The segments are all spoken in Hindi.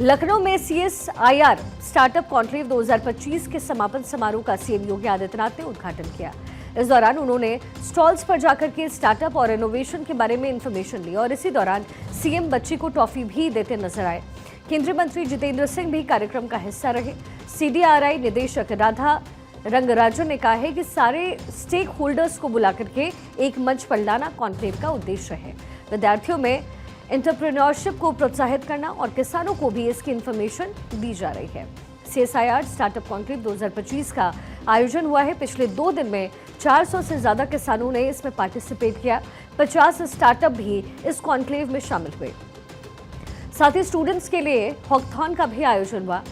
लखनऊ में CSIR स्टार्टअप कॉन्क्लेव 2025 के समापन समारोह का सीएम योगी आदित्यनाथ ने उद्घाटन किया। इस दौरान उन्होंने स्टॉल्स पर जाकर के स्टार्टअप और इनोवेशन के बारे में इंफॉर्मेशन ली और इसी दौरान सीएम बच्ची को टॉफी भी देते नजर आए। केंद्रीय मंत्री जितेंद्र सिंह भी कार्यक्रम का हिस्सा रहे। CDRI निदेशक राधा रंगराजन ने कहा है कि सारे स्टेक होल्डर्स को बुलाकर के एक मंच पर लाना कॉन्क्लेव का उद्देश्य है। विद्यार्थियों में एंटरप्रेन्योरशिप को प्रोत्साहित करना और किसानों को भी इसकी इंफॉर्मेशन दी जा रही है। CSIR स्टार्टअप कॉन्क्लेव 2025 का आयोजन हुआ है। पिछले 2 दिन में 400 से ज्यादा किसानों ने इसमें पार्टिसिपेट किया। 50 स्टार्टअप भी इस कॉन्क्लेव में शामिल हुए। साथ ही स्टूडेंट्स के लिए हॉकथॉन का भी आयोजन हुआ।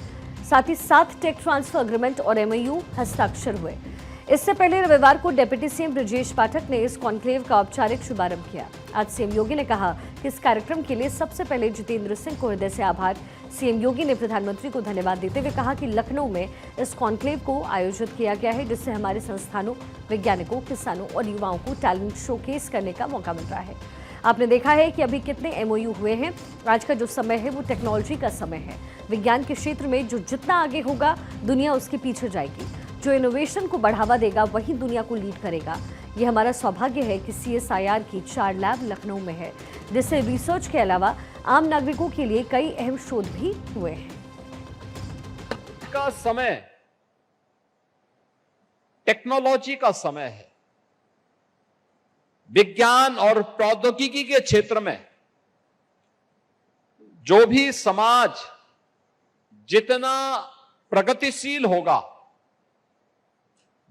साथ ही 7 टेक ट्रांसफर एग्रीमेंट और MOU हस्ताक्षर हुए। इससे पहले रविवार को डिप्टी CM ब्रजेश पाठक ने इस कॉन्क्लेव का औपचारिक शुभारंभ किया। आज CM योगी ने कहा कि इस कार्यक्रम के लिए सबसे पहले जितेंद्र सिंह को हृदय से आभार। CM योगी ने प्रधानमंत्री को धन्यवाद देते हुए कहा कि लखनऊ में इस कॉन्क्लेव को आयोजित किया गया है, जिससे हमारे संस्थानों, वैज्ञानिकों, किसानों और युवाओं को टैलेंट शोकेस करने का मौका मिल रहा है। आपने देखा है कि अभी कितने MOU हुए हैं। आज का जो समय है वो टेक्नोलॉजी का समय है। विज्ञान के क्षेत्र में जो जितना आगे होगा, दुनिया उसके पीछे जाएगी। जो इनोवेशन को बढ़ावा देगा वही दुनिया को लीड करेगा। ये हमारा सौभाग्य है कि CSIR की 4 लैब लखनऊ में है, जिससे रिसर्च के अलावा आम नागरिकों के लिए कई अहम शोध भी हुए हैं। का समय टेक्नोलॉजी का समय है। विज्ञान और प्रौद्योगिकी के क्षेत्र में जो भी समाज जितना प्रगतिशील होगा,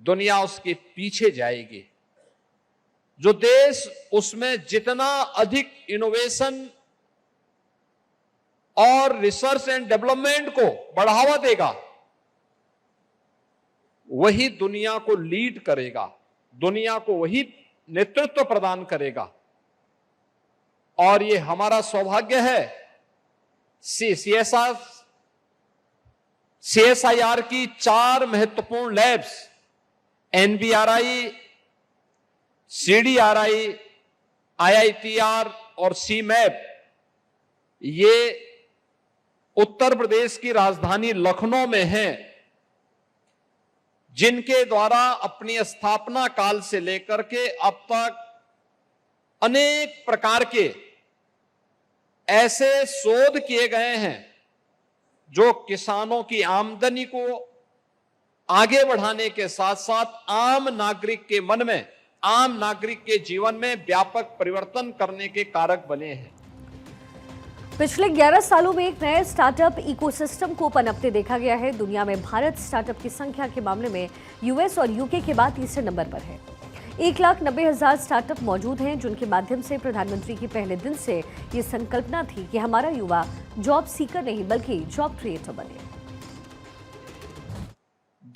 दुनिया उसके पीछे जाएगी। जो देश उसमें जितना अधिक इनोवेशन और रिसर्च एंड डेवलपमेंट को बढ़ावा देगा, वही दुनिया को लीड करेगा, दुनिया को वही नेतृत्व प्रदान करेगा। और ये हमारा सौभाग्य है। CSIR की 4 महत्वपूर्ण लैब्स NBRI, CDRI, IITR और CMAP, ये उत्तर प्रदेश की राजधानी लखनऊ में हैं, जिनके द्वारा अपनी स्थापना काल से लेकर के अब तक अनेक प्रकार के ऐसे शोध किए गए हैं जो किसानों की आमदनी को आगे बढ़ाने के साथ साथ आम नागरिक के मन में, आम नागरिक के जीवन में व्यापक परिवर्तन करने के कारक बने हैं। पिछले 11 सालों में एक नए स्टार्टअप इकोसिस्टम को पनपते देखा गया है। दुनिया में भारत स्टार्टअप की संख्या के मामले में US और UK के बाद तीसरे नंबर पर है। 1,90,000 स्टार्टअप मौजूद हैं, जिनके माध्यम से प्रधानमंत्री की पहले दिन से ये संकल्पना थी कि हमारा युवा जॉब सीकर नहीं बल्कि जॉब क्रिएटर बने।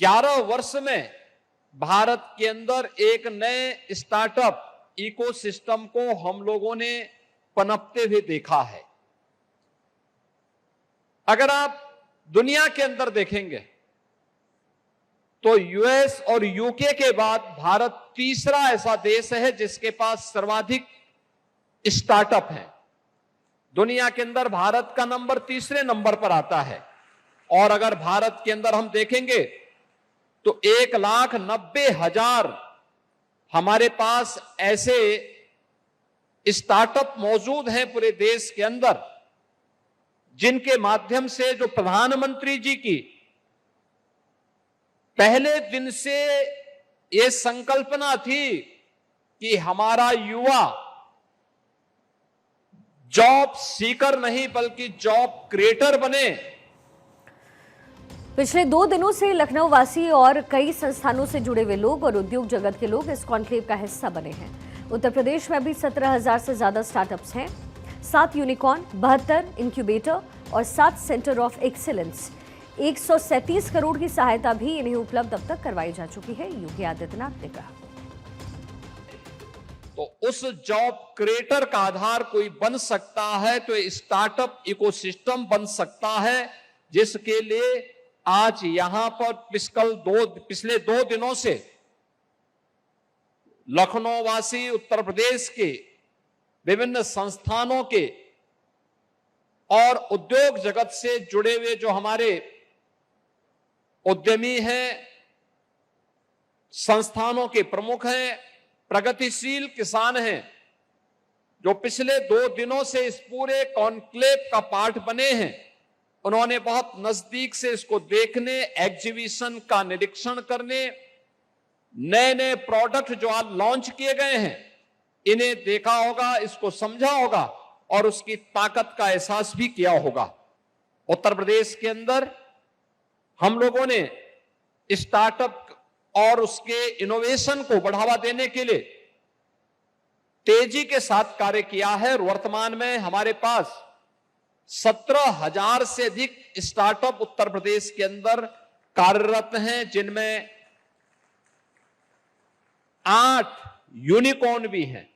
11 वर्ष में भारत के अंदर एक नए स्टार्टअप इकोसिस्टम को हम लोगों ने पनपते हुए देखा है। अगर आप दुनिया के अंदर देखेंगे तो US और UK के बाद भारत तीसरा ऐसा देश है जिसके पास सर्वाधिक स्टार्टअप हैं। दुनिया के अंदर भारत का नंबर तीसरे नंबर पर आता है। और अगर भारत के अंदर हम देखेंगे तो 1,90,000 हमारे पास ऐसे स्टार्टअप मौजूद हैं पूरे देश के अंदर, जिनके माध्यम से जो प्रधानमंत्री जी की पहले दिन से ये संकल्पना थी कि हमारा युवा जॉब सीकर नहीं बल्कि जॉब क्रिएटर बने। पिछले 2 दिनों से लखनऊ वासी और कई संस्थानों से जुड़े हुए लोग और उद्योग जगत के लोग इस कॉन्क्लेव का हिस्सा बने हैं। उत्तर प्रदेश में भी 17,000 से ज्यादा स्टार्टअप्स हैं। 7 यूनिकॉर्न, 72 इंक्यूबेटर और 7 सेंटर ऑफ एक्सीलेंस। 137 करोड़ की सहायता भी इन्हें उपलब्ध अब तक करवाई जा चुकी है, योगी आदित्यनाथ ने कहा। तो उस जॉब क्रिएटर का आधार कोई बन सकता है तो स्टार्टअप इकोसिस्टम बन सकता है, जिसके लिए आज यहां पर पिछले 2 दिनों से लखनऊ वासी, उत्तर प्रदेश के विभिन्न संस्थानों के और उद्योग जगत से जुड़े हुए जो हमारे उद्यमी हैं, संस्थानों के प्रमुख हैं, प्रगतिशील किसान हैं, जो पिछले 2 दिनों से इस पूरे कॉन्क्लेव का पार्ट बने हैं, उन्होंने बहुत नजदीक से इसको देखने, एग्जीबिशन का निरीक्षण करने, नए नए प्रोडक्ट जो आज लॉन्च किए गए हैं इन्हें देखा होगा, इसको समझा होगा और उसकी ताकत का एहसास भी किया होगा। उत्तर प्रदेश के अंदर हम लोगों ने स्टार्टअप और उसके इनोवेशन को बढ़ावा देने के लिए तेजी के साथ कार्य किया है। वर्तमान में हमारे पास 17,000 से अधिक स्टार्टअप उत्तर प्रदेश के अंदर कार्यरत हैं, जिनमें 8 यूनिकॉर्न भी हैं।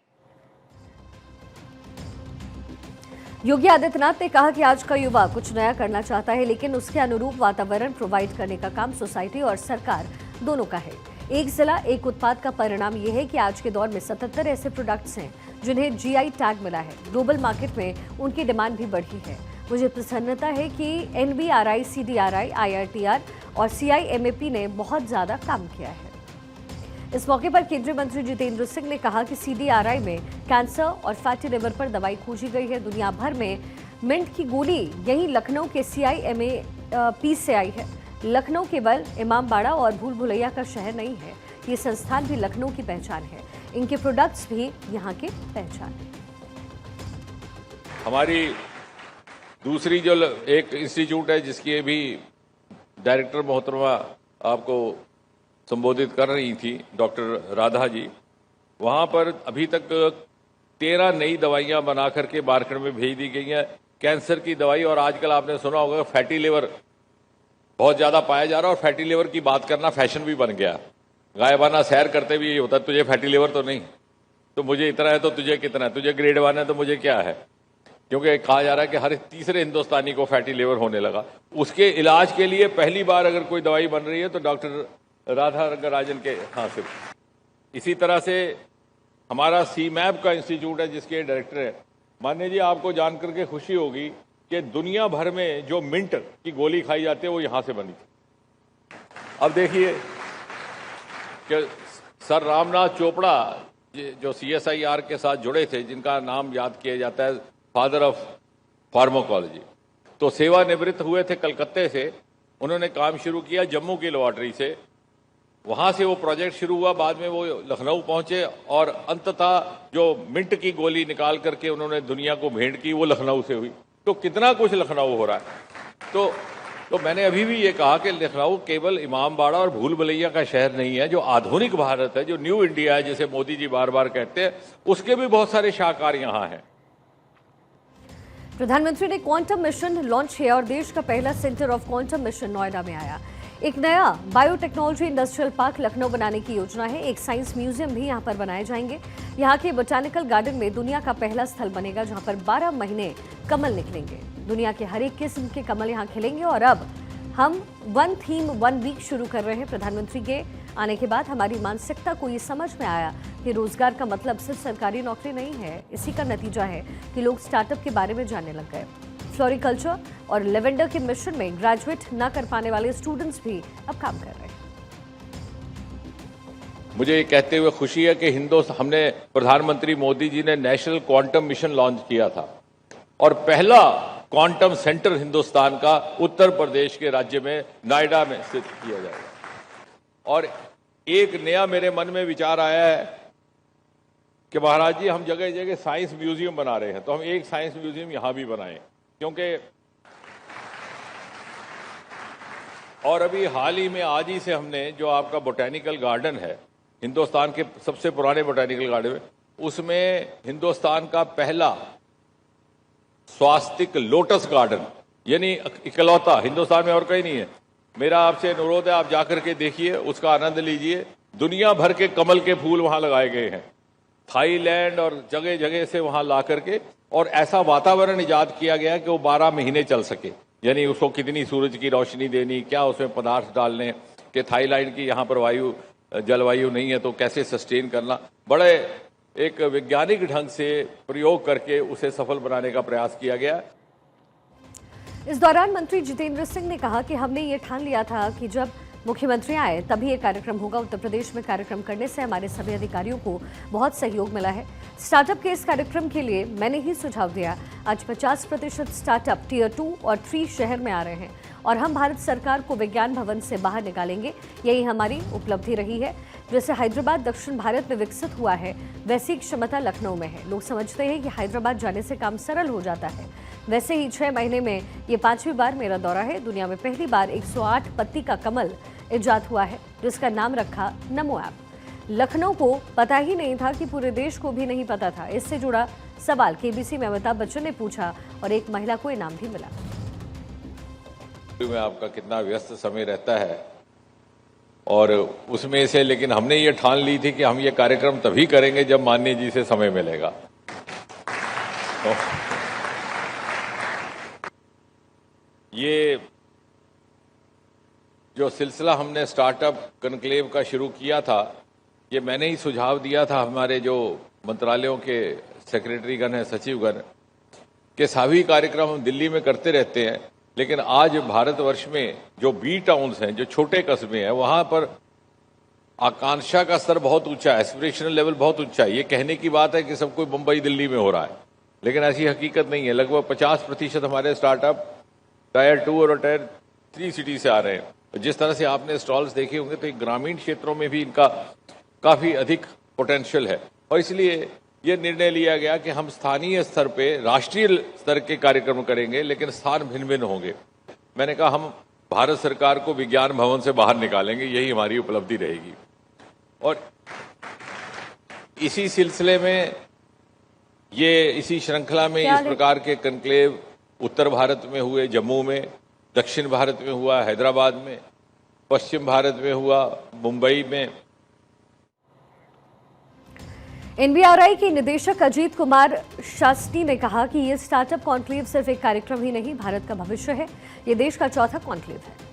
योगी आदित्यनाथ ने कहा कि आज का युवा कुछ नया करना चाहता है, लेकिन उसके अनुरूप वातावरण प्रोवाइड करने का काम सोसाइटी और सरकार दोनों का है। एक जिला एक उत्पाद का परिणाम यह है कि आज के दौर में 77 ऐसे प्रोडक्ट्स हैं जिन्हें जीआई टैग मिला है। ग्लोबल मार्केट में उनकी डिमांड भी बढ़ी है। मुझे प्रसन्नता है कि एनबीआरआई, सीडीआरआई, आईआरटीआर और सीआईएमएपी ने बहुत ज्यादा काम किया है। इस मौके पर केंद्रीय मंत्री जितेंद्र सिंह ने कहा कि सीडीआरआई में कैंसर और फैटी लिवर पर दवाई खोजी गई है। दुनिया भर में मिंट की गोली यही लखनऊ के सीआईएमएपी से आई है। लखनऊ केवल इमामबाड़ा और भूल भुलैया का शहर नहीं है, ये संस्थान भी लखनऊ की पहचान है। इनके प्रोडक्ट्स भी यहाँ की पहचान है। हमारी दूसरी जो एक इंस्टीट्यूट है जिसकी भी डायरेक्टर मोहतरमा आपको संबोधित कर रही थी, डॉक्टर राधा जी, वहाँ पर अभी तक 13 नई दवाइयाँ बना करके मार्केट में भेज दी गई हैं। कैंसर की दवाई, और आजकल आपने सुना होगा फैटी लिवर बहुत ज़्यादा पाया जा रहा है और फैटी लिवर की बात करना फैशन भी बन गया। गायबाना सैर करते भी ये होता है, तुझे फैटी लिवर तो नहीं, तो मुझे इतना है तो तुझे कितना है, तुझे ग्रेड 1 है तो मुझे क्या है, क्योंकि कहा जा रहा है कि हर तीसरे हिंदुस्तानी को फैटी लिवर होने लगा। उसके इलाज के लिए पहली बार अगर कोई दवाई बन रही है तो डॉक्टर राधा रंगराजन के हाथ से। इसी तरह से हमारा सीमैप का इंस्टीट्यूट है जिसके डायरेक्टर है, मान्य जी, आपको जानकर के खुशी होगी कि दुनिया भर में जो मिंट की गोली खाई जाती है वो यहाँ से बनी थी। अब देखिए कि सर रामनाथ चोपड़ा जो CSIR के साथ जुड़े थे, जिनका नाम याद किया जाता है फादर ऑफ फार्माकोलॉजी, तो सेवानिवृत्त हुए थे कलकत्ते से। उन्होंने काम शुरू किया जम्मू की लेबॉर्ट्री से, वहाँ से वो प्रोजेक्ट शुरू हुआ, बाद में वो लखनऊ पहुँचे और अंततः जो मिंट की गोली निकाल करके उन्होंने दुनिया को भेंट की वो लखनऊ से हुई। तो कितना कुछ लखनऊ हो रहा है। तो मैंने अभी भी ये कहा कि लखनऊ केवल इमामबाड़ा और भूल भुलैया का शहर नहीं है। जो आधुनिक भारत है, जो न्यू इंडिया है, जिसे मोदी जी बार बार कहते हैं, उसके भी बहुत सारे शाहकार यहाँ हैं। प्रधानमंत्री ने क्वांटम मिशन लॉन्च किया और देश का पहला centre of quantum mission Noida में आया। एक नया बायोटेक्नोलॉजी इंडस्ट्रियल पार्क लखनऊ बनाने की योजना है। एक साइंस म्यूजियम भी यहां पर बनाए जाएंगे। यहां के बोटानिकल गार्डन में दुनिया का पहला स्थल बनेगा जहां पर 12 महीने कमल निकलेंगे। दुनिया के हर एक किस्म के कमल यहां खिलेंगे। और अब हम 1 थीम 1 वीक शुरू कर रहे हैं। प्रधानमंत्री के आने के बाद हमारी मानसिकता को ये समझ में आया कि रोजगार का मतलब सिर्फ सरकारी नौकरी नहीं है। इसी का नतीजा है कि लोग स्टार्टअप के बारे में जानने लग गए। फ्लोरिकल्चर और लेवेंडर के मिशन में ग्रेजुएट न कर पाने वाले स्टूडेंट्स भी अब काम कर रहे हैं। मुझे ये कहते हुए खुशी है कि हमने प्रधानमंत्री मोदी जी ने नेशनल क्वांटम मिशन लॉन्च किया था और पहला क्वांटम सेंटर हिंदुस्तान का उत्तर प्रदेश के राज्य में नोएडा में स्थित किया जाएगा। और एक नया मेरे मन में विचार आया है कि महाराज जी, हम जगह जगह साइंस म्यूजियम बना रहे हैं, तो हम एक साइंस म्यूजियम यहां भी बनाएं। क्योंकि और अभी हाल ही में आज ही से हमने जो आपका बोटेनिकल गार्डन है, हिंदुस्तान के सबसे पुराने बोटेनिकल गार्डन, उसमें हिंदुस्तान का पहला स्वास्तिक लोटस गार्डन, यानी इकलौता हिंदुस्तान में, और कहीं नहीं है। मेरा आपसे अनुरोध है, आप जाकर के देखिए, उसका आनंद लीजिए। दुनिया भर के कमल के फूल वहां लगाए गए हैं, थाईलैंड और जगह जगह से वहां ला करके, और ऐसा वातावरण इजाद किया गया कि वो 12 महीने चल सके। यानी उसको कितनी सूरज की रोशनी देनी, क्या उसमें पदार्थ डालने, कि थाईलैंड की यहाँ पर जलवायु नहीं है तो कैसे सस्टेन करना, बड़े एक वैज्ञानिक ढंग से प्रयोग करके उसे सफल बनाने का प्रयास किया गया। इस दौरान मंत्री जितेंद्र सिंह ने कहा कि हमने ये ठान लिया था कि जब मुख्यमंत्री आए तभी ये कार्यक्रम होगा। उत्तर प्रदेश में कार्यक्रम करने से हमारे सभी अधिकारियों को बहुत सहयोग मिला है। स्टार्टअप के इस कार्यक्रम के लिए मैंने ही सुझाव दिया। आज 50% स्टार्टअप टियर 2 और 3 शहर में आ रहे हैं और हम भारत सरकार को विज्ञान भवन से बाहर निकालेंगे। यही हमारी उपलब्धि रही है। जैसे हैदराबाद दक्षिण भारत में विकसित हुआ है, वैसी क्षमता लखनऊ में है। लोग समझते हैं कि हैदराबाद जाने से काम सरल हो जाता है। वैसे ही 6 महीने में ये 5वीं बार मेरा दौरा है। दुनिया में पहली बार 108 पत्ती का कमल इजाद हुआ है, जिसका नाम रखा नमो ऐप। लखनऊ को पता ही नहीं था कि पूरे देश को भी नहीं पता था। इससे जुड़ा सवाल केबीसी में अमिताभ बच्चन ने पूछा और एक महिला को इनाम भी मिला। में आपका कितना व्यस्त समय रहता है और उसमें से लेकिन हमने ये ठान ली थी कि हम ये कार्यक्रम तभी करेंगे जब माननीय जी से समय मिलेगा। तो ये जो सिलसिला हमने स्टार्टअप कनक्लेव का शुरू किया था, ये मैंने ही सुझाव दिया था। हमारे जो मंत्रालयों के सेक्रेटरीगण हैं, सचिवगण के सभी कार्यक्रम हम दिल्ली में करते रहते हैं, लेकिन आज भारतवर्ष में जो बी टाउन्स हैं, जो छोटे कस्बे हैं, वहां पर आकांक्षा का स्तर बहुत ऊंचा है, एस्पिरेशनल लेवल बहुत ऊंचा है। ये कहने की बात है कि सब कोई मुंबई दिल्ली में हो रहा है, लेकिन ऐसी हकीकत नहीं है। लगभग 50% हमारे स्टार्टअप टायर 2 और टायर 3 सिटी से आ रहे हैं। जिस तरह से आपने स्टॉल्स देखे होंगे तो ग्रामीण क्षेत्रों में भी इनका काफी अधिक पोटेंशियल है और इसलिए ये निर्णय लिया गया कि हम स्थानीय स्तर पे राष्ट्रीय स्तर के कार्यक्रम करेंगे, लेकिन स्थान भिन्न भिन्न होंगे। मैंने कहा हम भारत सरकार को विज्ञान भवन से बाहर निकालेंगे, यही हमारी उपलब्धि रहेगी। और इसी सिलसिले में इसी श्रृंखला में इस प्रकार के कनक्लेव उत्तर भारत में हुए, जम्मू में, दक्षिण भारत में हुआ, हैदराबाद में, पश्चिम भारत में हुआ, मुंबई में। एनबीआरआई के निदेशक अजीत कुमार शास्त्री ने कहा कि ये स्टार्टअप कॉन्क्लेव सिर्फ एक कार्यक्रम ही नहीं, भारत का भविष्य है। ये देश का चौथा कॉन्क्लेव है।